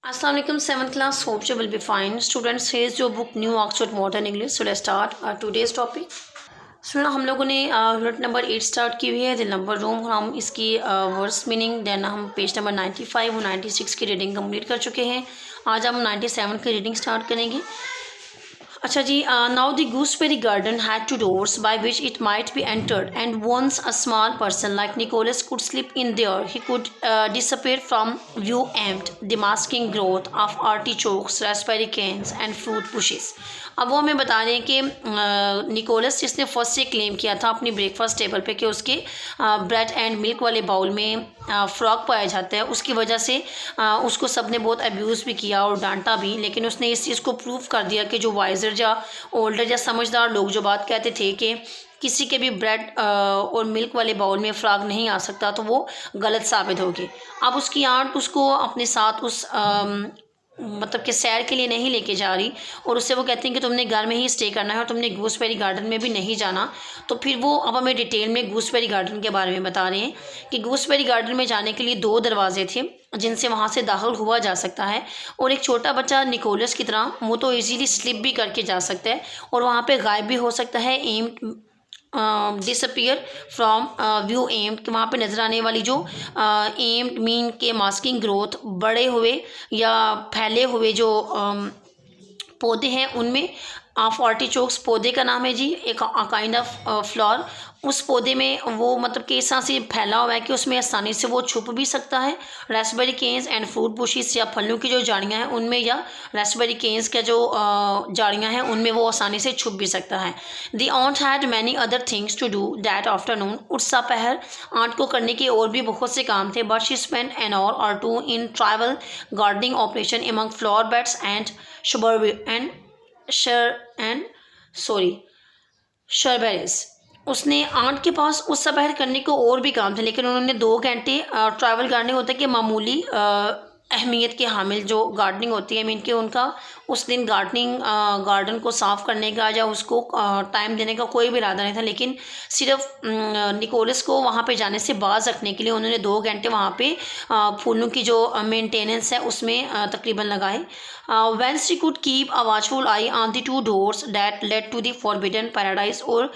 अस्सलाम वालेकुम 7th class. Hope you will be fine. Students, here's your book New Oxford Modern English. So let's start today's topic. सुना हम लोगों ने unit number 8 start की हुई है द नंबर रूम. हम इसकी वर्ड्स मीनिंग देन हम पेज नंबर 95 और 96 की रीडिंग कंप्लीट कर चुके हैं. आज हम 97 की रीडिंग स्टार्ट करेंगे. अच्छा जी. Now the gooseberry garden had two doors by which it might be entered, and once a small person like Nicholas could slip in there. He could disappear from view amid the masking growth of artichokes, raspberry canes and fruit bushes. अब वो हमें बता रहे हैं कि Nicholas जिसने first से claim किया था अपनी ब्रेकफास्ट टेबल पे कि उसके ब्रेड एंड मिल्क वाले बाउल में फ्रॉग पाया जाता है, उसकी वजह से उसको सब ने बहुत अब्यूज़ भी किया और डांटा भी. लेकिन उसने इस चीज़ को प्रूव कर दिया कि जो वाइजर या ओल्डर या समझदार लोग जो बात कहते थे कि किसी के भी ब्रेड और मिल्क वाले बाउल में फ्रॉग नहीं आ सकता, तो वो गलत साबित होगी. अब उसकी आंट उसको अपने साथ उस मतलब कि सैर के लिए नहीं लेके जा रही और उससे वो कहते हैं कि तुमने घर में ही स्टे करना है और तुमने गूसबेरी गार्डन में भी नहीं जाना. तो फिर वो अब हमें डिटेल में गूसबेरी गार्डन के बारे में बता रहे हैं कि गूसबेरी गार्डन में जाने के लिए 2 दरवाजे थे जिनसे वहाँ से दाखिल हुआ जा सकता है, और एक छोटा बच्चा निकोलस की तरह वो तो इजीली स्लिप भी करके जा सकता है और वहाँ पे गायब भी हो सकता है. एम डिसअपियर फ्रॉम व्यू एम्ड कि वहाँ पे नज़र आने वाली जो एम्ड मीन के मास्किंग ग्रोथ बड़े हुए या फैले हुए जो पौधे हैं उनमें. आर्टिचोक्स पौधे का नाम है जी, एक काइंड ऑफ फ्लावर. उस पौधे में वो मतलब कि इस तरह से फैला हुआ है कि उसमें आसानी से वो छुप भी सकता है. Raspberry canes and fruit bushes या फलों की जो झाड़ियाँ हैं उनमें, या रास्पबेरी केन्स का जो झाड़ियाँ हैं उनमें वो आसानी से छुप भी सकता है. The aunt had many other things to do that afternoon. उस पहर आंट को करने के और भी बहुत से काम थे, but she spend an hour or 2 in trivial gardening operation among flower beds and shrubberies. उसने आंट के पास उस सपहर करने को और भी काम थे, लेकिन उन्होंने 2 घंटे ट्रैवल गार्डनिंग होता है कि मामूली अहमियत के हामिल जो गार्डनिंग होती है, मीन कि उनका उस दिन गार्डन को साफ़ करने का या उसको टाइम देने का कोई भी इरादा नहीं था. लेकिन सिर्फ निकोलस को वहाँ पे जाने से बाज रखने के लिए उन्होंने 2 घंटे वहाँ पे फूलों की जो मेंटेनेंस है उसमें तकरीबन लगाए. When she could keep a watchful eye on the 2 doors that led to the forbidden paradise. और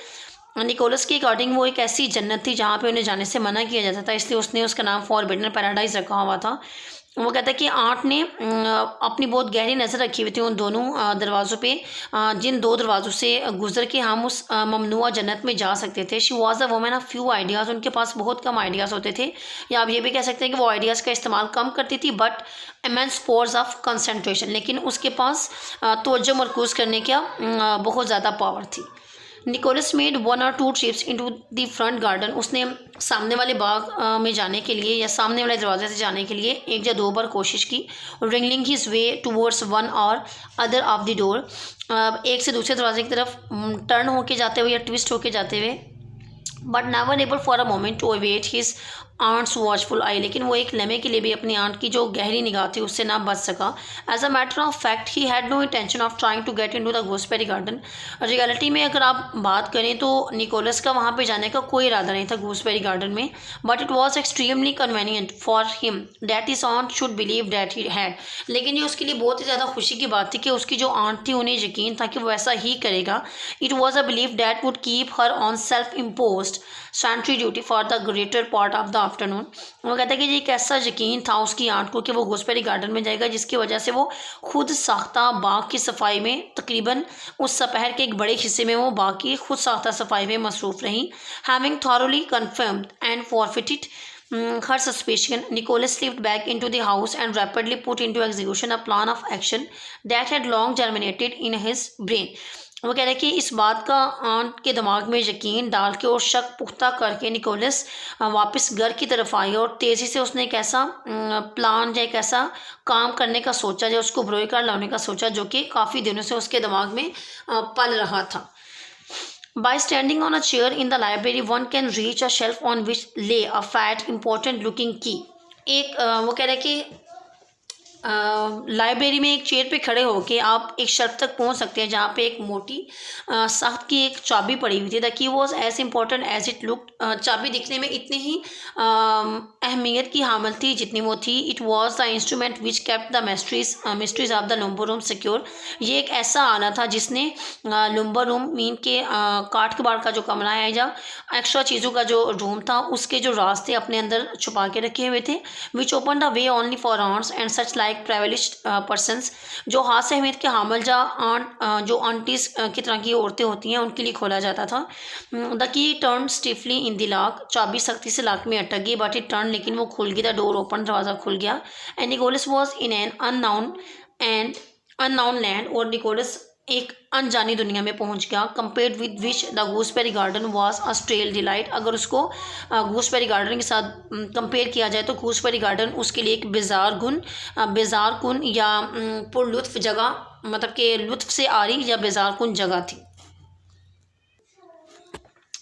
निकोलस के अकॉर्डिंग वो एक ऐसी जन्नत थी जहाँ पे उन्हें जाने से मना किया जाता था, इसलिए उसने उसका नाम फॉरबिडन पैराडाइज रखा हुआ था. वो कहता है कि आंट ने अपनी बहुत गहरी नज़र रखी हुई थी उन दोनों दरवाज़ों पे, जिन 2 दरवाज़ों से गुजर के हम उस ममनुआ जन्नत में जा सकते थे. She was a woman of few ideas. उनके पास बहुत कम आइडियाज़ होते थे, या आप ये भी कह सकते हैं कि वो आइडियाज़ का इस्तेमाल कम करती थी, but immense powers of concentration. लेकिन उसके पास तवज्जो मरकूज़ करने का बहुत ज़्यादा पावर थी. Nicholas made 1 or 2 trips into the front garden. उसने सामने वाले बाग में जाने के लिए या सामने वाले दरवाजे से जाने के लिए 1 या 2 बार कोशिश की. Wriggling his way towards one और अदर ऑफ द डोर. एक से दूसरे दरवाजे की तरफ टर्न होके जाते हुए या ट्विस्ट होके जाते हुए, but never able for a moment to avert his aunt's watchful eye. लेकिन वो एक लम्हे के लिए भी अपनी आंट की जो गहरी निगाह थी उससे ना बच सका. As a matter of fact he had no intention of trying to get into the gooseberry garden. Reality में अगर आप बात करें तो निकोलस का वहाँ पे जाने का कोई इरादा नहीं था गूसबेरी गार्डन में, but it was extremely convenient for him that his aunt should believe that he had. लेकिन ये उसके लिए बहुत ही ज़्यादा खुशी की बात थी कि उसकी जो आंट थी उन्हें यकीन था कि वो ऐसा ही करेगा. It was a believe that would keep her on self imposed sentry duty for the greater part of the afternoon. वो कहता है कि ये एक ऐसा यकीन था उसकी आंट को कि वो गूसबेरी गार्डन में जाएगा, जिसकी वजह से वो खुद साख्ता बाग की सफाई में तकरीबन उस सपहर के एक बड़े हिस्से में वो बाग की खुद साख्ता सफाई में मसरूफ़ रही. Having thoroughly confirmed and forfeited her suspicion, Nicholas slipped back into the house and rapidly put into execution a plan of action that had long germinated in his brain. वो कह रहे हैं कि इस बात का आंट के दिमाग में यकीन डाल के और शक पुख्ता करके निकोलस वापस घर की तरफ आई और तेज़ी से उसने एक ऐसा प्लान या एक ऐसा काम करने का सोचा या उसको बरोए कर लाने का सोचा जो कि काफ़ी दिनों से उसके दिमाग में पल रहा था. By standing on a chair in the library, one can reach a shelf on which lay a fat, important-looking key. एक वो कह रहे हैं कि लाइब्रेरी में एक चेयर पे खड़े होके आप एक शेल्फ तक पहुंच सकते हैं जहाँ पे एक मोटी साख्त की एक चाबी पड़ी हुई थी। The key was as important as it look. चाबी दिखने में इतनी ही अहमियत की हामिल थी जितनी वो थी। It was the instrument which kept the mysteries of the lumber room secure. ये एक ऐसा आला था जिसने लुम्बर रूम मीन के काठ के बाड़ का जो कमरा है या एक्स्ट्रा चीज़ों का जो रूम था उसके जो रास्ते अपने अंदर छुपा के रखे हुए थे। Which open the way only for aunts and such like privileged persons. जो हाथ से अहमियत के हामिल जा जो आंटीज की तरह की औरतें होती हैं उनके लिए खोला जाता था। The key turn stiffly in the lock. चाबी सख्ती से लॉक में अटक गई बट इट टर्न, लेकिन वो खुल गया। द डोर ओपन, दरवाज़ा खुल गया। And Nicholas was in an unknown land, और निकोलस एक अनजानी दुनिया में पहुंच गया। Compared with which the gooseberry garden was a stale delight. अगर उसको गूसबेरी गार्डन के साथ कंपेयर किया जाए तो गूसबेरी गार्डन उसके लिए एक बेजार कुन या पुरलुत्फ जगह, मतलब कि लुत्फ से आरी या बेजार कुन जगह थी।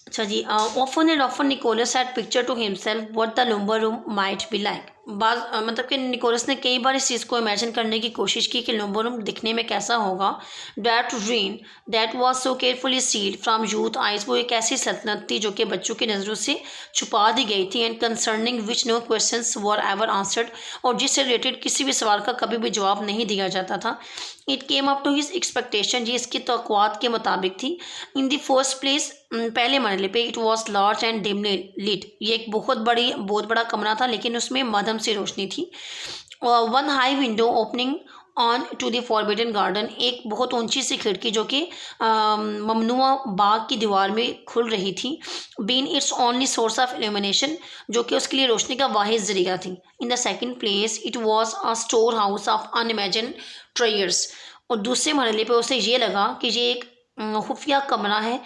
अच्छा जी, often and often Nicholas had picture to himself what the lumber room might be like. मतलब कि निकोलस ने कई बार इस चीज़ को इमेजिन करने की कोशिश की कि लुम्बर रूम दिखने में कैसा होगा। That rein that was so carefully sealed from youth eyes. वो एक ऐसी सल्तनत थी जो कि बच्चों की नज़रों से छुपा दी गई थी। And concerning which no questions were ever answered, और जिससे रिलेटेड किसी भी सवाल का कभी भी जवाब नहीं दिया जाता था। It came up to his expectation, ये इसकी तवक्कुआत के मुताबिक थी। इन द फर्स्ट प्लेस, पहले मरहले पे, it was large and dimly lit. ये एक बहुत बड़ा कमरा था लेकिन उसमें मध्यम सी रोशनी थी। One high window opening on to the forbidden garden. एक बहुत ऊंची सी खिड़की जो कि ममनुआ बाग की दीवार में खुल रही थी। Being its only source of illumination, जो कि उसके लिए रोशनी का वाहिद जरिया थी। In the second place it was a storehouse of unimagined treasures. और दूसरे मरहले पे उसे ये लगा कि ये एक खुफिया कमरा है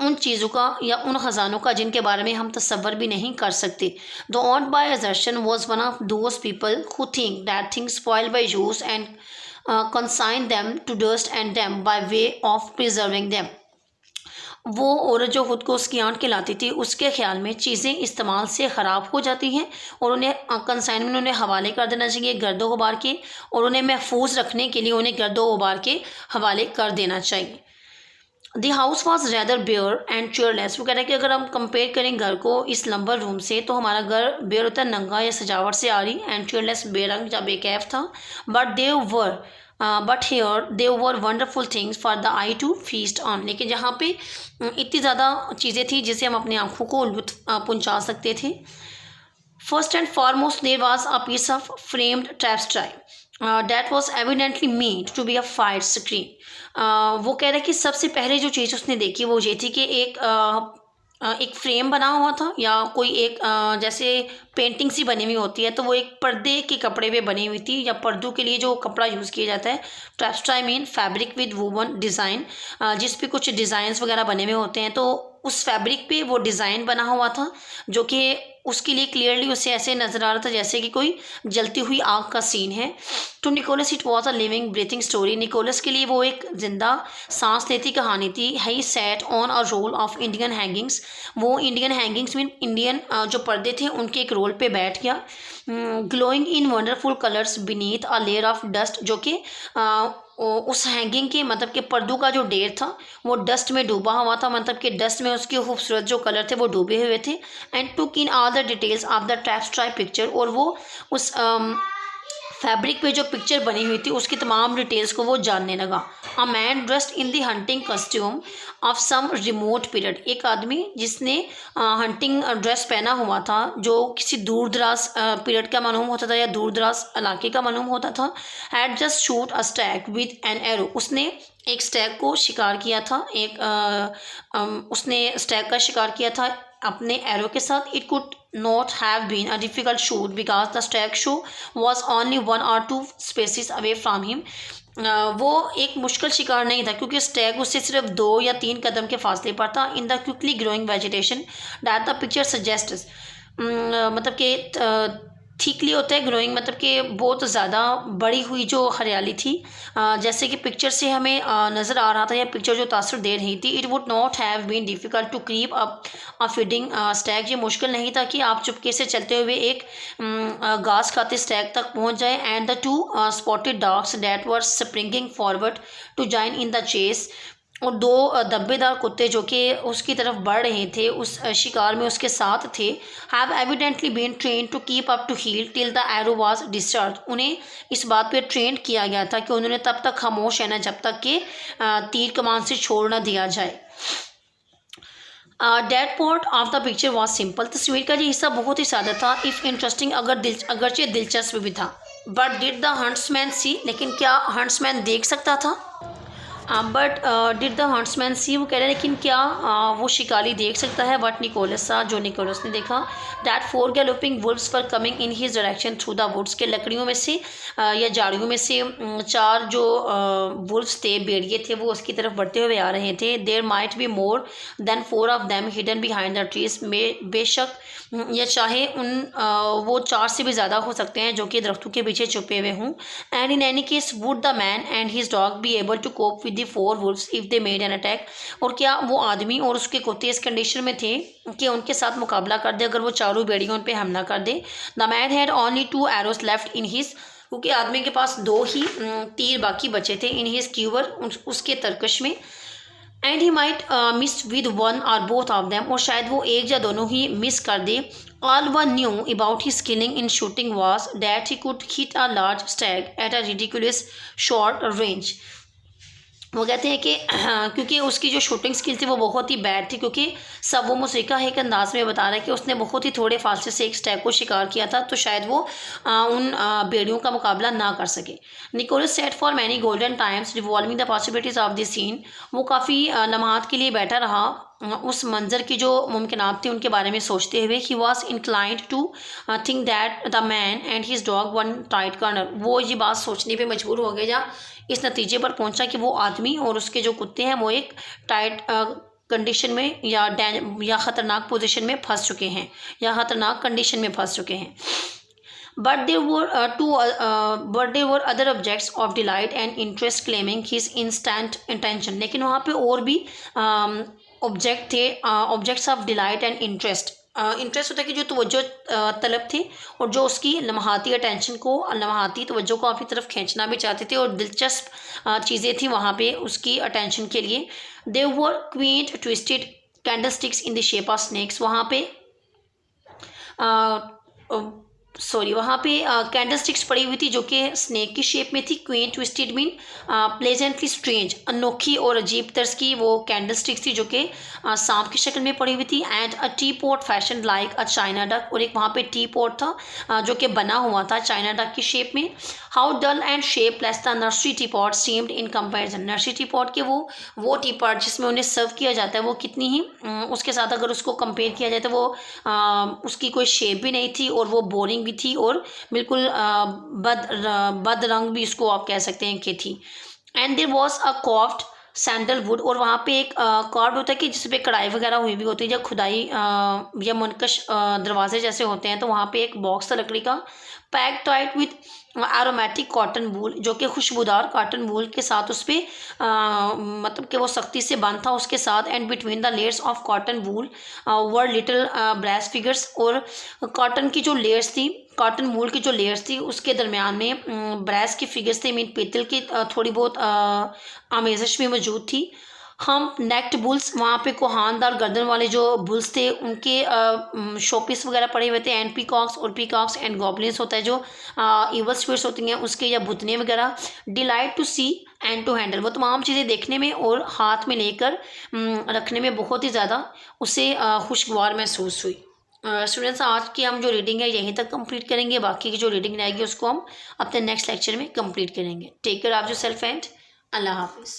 उन चीज़ों का या उन ख़जानों का जिनके बारे में हम तसव्वुर भी नहीं कर सकते। The on by assertion was one of those people who think that things spoiled by use and consign them to dust and them by way of preserving them. वो औरत जो खुद को उसकी आंट के लाती थी, उसके ख्याल में चीज़ें इस्तेमाल से ख़राब हो जाती हैं और उन्हें कंसाइनमेंट उन्हें हवाले कर देना चाहिए गर्दो गुबार के, और उन्हें महफूज रखने के लिए उन्हें गर्दो गुबार के हवाले कर देना चाहिए। The house was rather bare and chairless. वो कह रहा है कि अगर हम कंपेयर करें घर को इस लंबर रूम से तो हमारा घर बेयर होता है नंगा या सजावट से आ रही, एंड चेयरलेस बेरंग या बेकैफ था। But here they were wonderful things for the eye to feast on. लेकिन जहाँ पे इतनी ज़्यादा चीज़ें थी जिससे हम अपनी आँखों को लुत्फ पहुँचा सकते थे। First and foremost there was a piece of framed tapestry that was evidently made to be a fire screen. वो कह रहे कि सबसे पहले जो चीज़ उसने देखी वो ये थी कि एक फ्रेम बना हुआ था या कोई एक जैसे पेंटिंग सी बनी हुई होती है, तो वो एक पर्दे के कपड़े पे बनी हुई थी, या पर्दों के लिए जो कपड़ा यूज़ किया जाता है। Tapestry mean fabric with woven design, जिस पे कुछ डिज़ाइंस वगैरह बने हुए होते हैं, तो उस फैब्रिक पे वो डिज़ाइन बना हुआ था जो कि उसके लिए क्लियरली उसे ऐसे नज़र आ रहा था जैसे कि कोई जलती हुई आग का सीन है। To Nicholas it was a living breathing story. Nicholas के लिए वो एक जिंदा सांस लेती कहानी थी। He sat on a roll of Indian hangings. वो इंडियन हैंगिंग्स मीन इंडियन जो पर्दे थे उनके एक रोल पे बैठ गया। Glowing in wonderful colours beneath a layer of dust, जो कि उस हैंगिंग के मतलब कि पर्दों का जो ढेर था वो डस्ट में डूबा हुआ था, मतलब कि डस्ट में उसके खूबसूरत जो कलर थे वो डूबे हुए थे। And took in all the details of the tapestry picture, और वो उस फैब्रिक पे जो पिक्चर बनी हुई थी उसकी तमाम डिटेल्स को वो जानने लगा। A man dressed in the hunting costume of some remote period. एक आदमी जिसने हंटिंग ड्रेस पहना हुआ था जो किसी दूर दराज पीरियड का मालूम होता था या दूर दराज इलाके का मालूम होता था। Had just shoot a Stag with an arrow. उसने एक स्टैग को शिकार किया था, उसने स्टैग का शिकार किया था अपने एरो के साथ। It could not have been a difficult shoot because the stag show was only 1 or 2 spaces away from him. वो एक मुश्किल शिकार नहीं था क्योंकि स्टैग उससे सिर्फ 2 या 3 कदम के फासले पर था। In the quickly growing vegetation that the picture suggest, मतलब कि थिकली होता है, ग्रोइंग मतलब कि बहुत ज़्यादा बड़ी हुई जो हरियाली थी, जैसे कि पिक्चर से हमें नज़र आ रहा था या पिक्चर जो तासर दे रही थी। It would not have been difficult to creep up a feeding stag, ये मुश्किल नहीं था कि आप चुपके से चलते हुए एक घास खाते स्टैग तक पहुंच जाए। And the two spotted dogs that were springing forward to join in the chase, और दो धब्बेदार कुत्ते जो कि उसकी तरफ बढ़ रहे थे, उस शिकार में उसके साथ थे, have evidently been train to keep up to heel till the arrow was discharge, उन्हें इस बात पे ट्रेन किया गया था कि उन्होंने तब तक खामोश रहना जब तक कि तीर कमान से छोड़ ना दिया जाए। That part of the picture was simple, तस्वीर का ये हिस्सा बहुत ही सादा था, इफ़ इंटरेस्टिंग अगरचे दिलचस्प भी था। बट डिड द हंट्समैन सी, लेकिन क्या हंट्समैन देख सकता था? बट डिड द हंट्समैन सी, वो कह रहे हैं लेकिन क्या वो शिकारी देख सकता है? वट निकोलस सा, जो निकोलस ने देखा। That 4 galloping wolves for coming in his direction through the woods, के लकड़ियों में से या झाड़ियों में से 4 जो वुल्व्स थे, भेड़िए थे, वो उसकी तरफ बढ़ते हुए आ रहे थे। There might be more than 4 of them hidden behind the trees, में बेशक या चाहे वो 4 से भी ज़्यादा हो सकते हैं जो कि दरख्तों के पीछे छुपे हुए हों। And in any case would the man and his dog be able to cope with the 4 wolves if they made an attack, और क्या वो आदमी और उसके कुत्ते इस कंडीशन में थे कि उनके साथ मुकाबला कर दे अगर वो चारों भेड़ियों उन पर हमला कर दे। The man had only 2 arrows left in his, क्योंकि आदमी के पास 2 ही तीर बाकी बचे थे, इन हिज क्यूवर, उसके तरकश में। And he might miss with 1 और बोथ ऑफ देम, और शायद वो एक या दोनों ही मिस कर दे। All one knew about his skilling in shooting was that he could hit a large stag at a ridiculous short range. वो कहते हैं कि क्योंकि उसकी जो शूटिंग स्किल थी वो बहुत ही बैड थी, क्योंकि सब वो मुसीका है एक अंदाज में बता रहा है कि उसने बहुत ही थोड़े फासले से एक स्टैग को शिकार किया था, तो शायद वो उन भेड़ियों का मुकाबला ना कर सके। Nicholas set for many golden times revolving the possibilities of this scene, वो काफ़ी लम्हात के लिए बैठा रहा उस मंजर की जो मुमकिनात थी उनके बारे में सोचते हुए। He was inclined to think that the man and his dog won tight corner, वो ये बात सोचने पे मजबूर हो गया या इस नतीजे पर पहुंचा कि वो आदमी और उसके जो कुत्ते हैं वो एक टाइट कंडीशन में या ख़तरनाक पोजीशन में फंस चुके हैं, या ख़तरनाक कंडीशन में फंस चुके हैं। But there were other objects of delight and interest claiming his instant attention, लेकिन वहाँ पे और भी ऑब्जेक्ट थे, objects of delight and interest. Interest होता है कि जो तवज्जो तलब थी, और जो उसकी लम्हाती अटेंशन को, लम्हाती तवज्जो को अपनी तरफ खींचना भी चाहते थे, और दिलचस्प चीज़ें थी वहाँ पे उसकी अटेंशन के लिए। There were quaint twisted candle sticks in the shape of snakes, वहाँ पे वहाँ पे कैंडल स्टिक्स पड़ी हुई थी जो कि स्नेक की शेप में थी। Queen twisted mean pleasantly strange, अनोखी और अजीब तर्ज की वो कैंडल स्टिक्स थी जो कि सांप की शक्ल में पड़ी हुई थी। And a T pot fashion like a China duck, और एक वहाँ पे टी पॉट था जो कि बना हुआ था चाइना डक की शेप में। How dull and shapeless the nursery tea pot seemed in comparison, nursery tea pot के वो टी पॉट जिसमें उन्हें सर्व किया जाता है वो कितनी ही उसके साथ अगर उसको कंपेयर किया जाए तो वो उसकी कोई शेप भी नहीं थी, और वो बोरिंग भी थी, और बिल्कुल बद रंग भी उसको आप कह सकते हैं कि थी। And there was a carved sandalwood, और वहाँ पे एक कार्ड होता है कि जिस पे कढ़ाई वगैरह हुई भी होती है, जब खुदाई या मुनकश दरवाजे जैसे होते हैं, तो वहाँ पे एक बॉक्स था लकड़ी का, pack tight with aromatic cotton wool, जो कि खुशबूदार कॉटन वूल के साथ उस पर मतलब कि वो सख्ती से बंद था उसके साथ। And between the layers of cotton wool were little brass figures, और कॉटन की जो लेयर्स थी, कॉटन वूल की जो लेयर्स थी उसके दरमियान में ब्रास की फिगर्स थे, मीन पीतल की थोड़ी बहुत आमेज़श भी मौजूद थी। हम नेक्ड बुल्स, वहाँ पे कोहानदार गर्दन वाले जो बुल्स थे उनके शोपीस वगैरह पड़े हुए थे। एंड पीकॉक्स, और पीकॉक्स एंड गॉबलिन्स होता है जो इवल स्पिरिट्स होती हैं उसके, या भुतने वगैरह। Delight to see and to handle, वो तमाम चीज़ें देखने में और हाथ में लेकर रखने में बहुत ही ज़्यादा उसे खुशगवार महसूस हुई। स्टूडेंट्स, आज की हम जो रीडिंग है यहीं तक कंप्लीट करेंगे, बाकी की जो रीडिंग रहेगी उसको हम अपने नेक्स्ट लेक्चर में कंप्लीट करेंगे। Take care of yourself and अल्लाह हाफिज़।